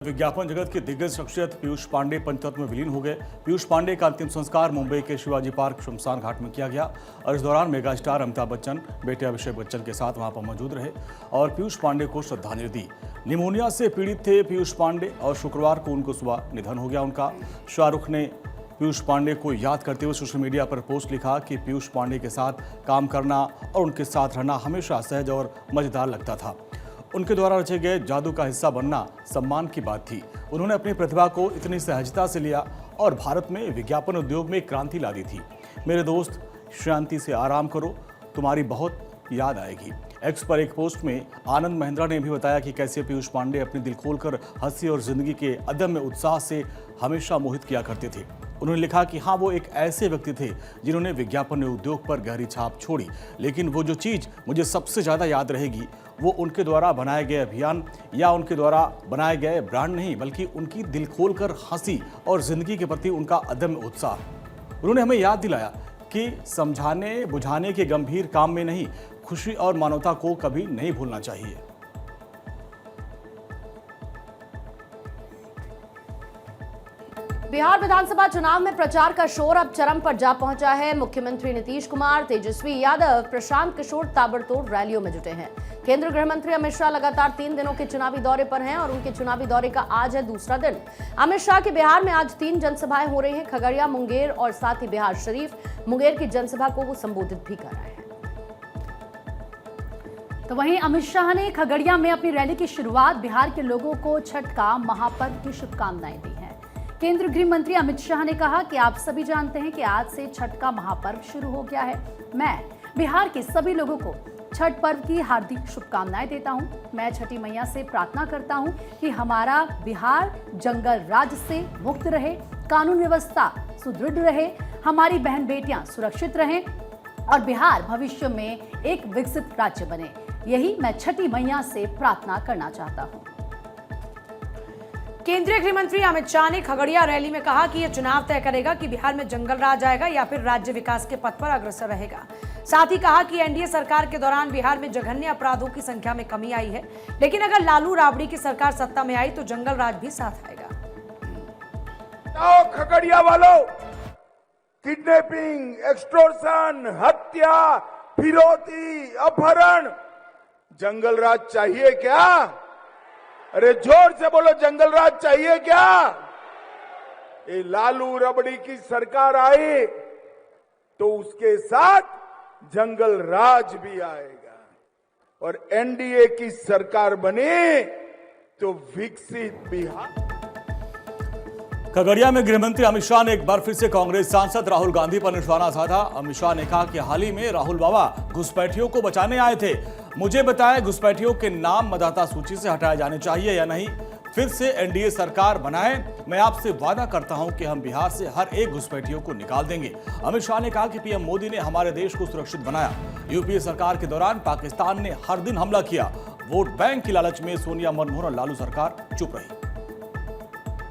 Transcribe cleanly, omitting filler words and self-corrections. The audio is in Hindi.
विज्ञापन जगत की दिग्गज शख्सियत पीयूष पांडे पंचतत्व में विलीन हो गए। पीयूष पांडे का अंतिम संस्कार मुंबई के शिवाजी पार्क शमशान घाट में किया गया और इस दौरान मेगा स्टार अमिताभ बच्चन बेटे अभिषेक बच्चन के साथ वहां पर मौजूद रहे और पीयूष पांडे को श्रद्धांजलि दी। निमोनिया से पीड़ित थे पीयूष पांडे और शुक्रवार को उनको सुबह निधन हो गया उनका। शाहरुख ने पीयूष पांडे को याद करते हुए सोशल मीडिया पर पोस्ट लिखा कि पीयूष पांडे के साथ काम करना और उनके साथ रहना हमेशा सहज और मजेदार लगता था। उनके द्वारा रचे गए जादू का हिस्सा बनना सम्मान की बात थी। उन्होंने अपनी प्रतिभा को इतनी सहजता से लिया और भारत में विज्ञापन उद्योग में क्रांति ला दी थी। मेरे दोस्त, शांति से आराम करो, तुम्हारी बहुत याद आएगी। एक्स पर एक पोस्ट में आनंद महिंद्रा ने भी बताया कि कैसे पीयूष पांडे अपने दिल खोलकर हंसी और जिंदगी के अदम्य उत्साह से हमेशा मोहित किया करते थे। उन्होंने लिखा कि हाँ, वो एक ऐसे व्यक्ति थे जिन्होंने विज्ञापन उद्योग पर गहरी छाप छोड़ी, लेकिन वो जो चीज़ मुझे सबसे ज़्यादा याद रहेगी वो उनके द्वारा बनाए गए अभियान या उनके द्वारा बनाए गए ब्रांड नहीं, बल्कि उनकी दिल खोलकर हंसी और जिंदगी के प्रति उनका अदम्य उत्साह। उन्होंने हमें याद दिलाया कि समझाने बुझाने के गंभीर काम में नहीं, खुशी और मानवता को कभी नहीं भूलना चाहिए। बिहार विधानसभा चुनाव में प्रचार का शोर अब चरम पर जा पहुंचा है। मुख्यमंत्री नीतीश कुमार, तेजस्वी यादव, प्रशांत किशोर ताबड़तोड़ रैलियों में जुटे हैं। केंद्रीय गृह मंत्री अमित शाह लगातार 3 दिनों के चुनावी दौरे पर हैं और उनके चुनावी दौरे का आज है दूसरा दिन। अमित शाह के बिहार में आज 3 जनसभाएं हो रही हैं। खगड़िया, मुंगेर और साथ ही बिहार शरीफ। मुंगेर की जनसभा को वो संबोधित भी कर रहे हैं। तो वहीं अमित शाह ने खगड़िया में अपनी रैली की शुरुआत बिहार के लोगों को छठ का महापर्व की शुभकामनाएं दी हैं। केंद्रीय गृह मंत्री अमित शाह ने कहा कि आप सभी जानते हैं कि आज से छठ का महापर्व शुरू हो गया है। मैं बिहार के सभी लोगों को छठ पर्व की हार्दिक शुभकामनाएं देता हूं। मैं छठी मैया से प्रार्थना करता हूं कि हमारा बिहार जंगल राज से मुक्त रहे, कानून व्यवस्था सुदृढ़ रहे, हमारी बहन बेटियां सुरक्षित रहें और बिहार भविष्य में एक विकसित राज्य बने। यही मैं छठी मैया से प्रार्थना करना चाहता हूं। केंद्रीय गृह मंत्री अमित शाह ने खगड़िया रैली में कहा कि यह चुनाव तय करेगा कि बिहार में जंगल राज आएगा या फिर राज्य विकास के पथ पर अग्रसर रहेगा। साथ ही कहा कि एनडीए सरकार के दौरान बिहार में जघन्य अपराधों की संख्या में कमी आई है, लेकिन अगर लालू राबड़ी की सरकार सत्ता में आई तो जंगल राज भी साथ आएगा। खगड़िया वालों, किडनैपिंग, एक्सटॉर्शन, हत्या, फिरौती, अपहरण, जंगल राज चाहिए क्या? अरे जोर से बोलो, जंगल राज चाहिए क्या? ये लालू रबड़ी की सरकार आई तो उसके साथ जंगल राज भी आएगा और एनडीए की सरकार बने तो विकसित बिहार। खगड़िया में गृहमंत्री अमित शाह ने एक बार फिर से कांग्रेस सांसद राहुल गांधी पर निशाना साधा। अमित शाह ने कहा कि हाल ही में राहुल बाबा घुसपैठियों को बचाने आए थे। मुझे बताएं, घुसपैठियों के नाम मतदाता सूची से हटाए जाने चाहिए या नहीं? फिर से एनडीए सरकार बनाए, मैं आपसे वादा करता हूं कि हम बिहार से हर एक घुसपैठियों को निकाल देंगे। अमित शाह ने कहा कि पीएम मोदी ने हमारे देश को सुरक्षित बनाया। यूपीए सरकार के दौरान पाकिस्तान ने हर दिन हमला किया। वोट बैंक की लालच में सोनिया, मनमोहन और लालू सरकार चुप रही।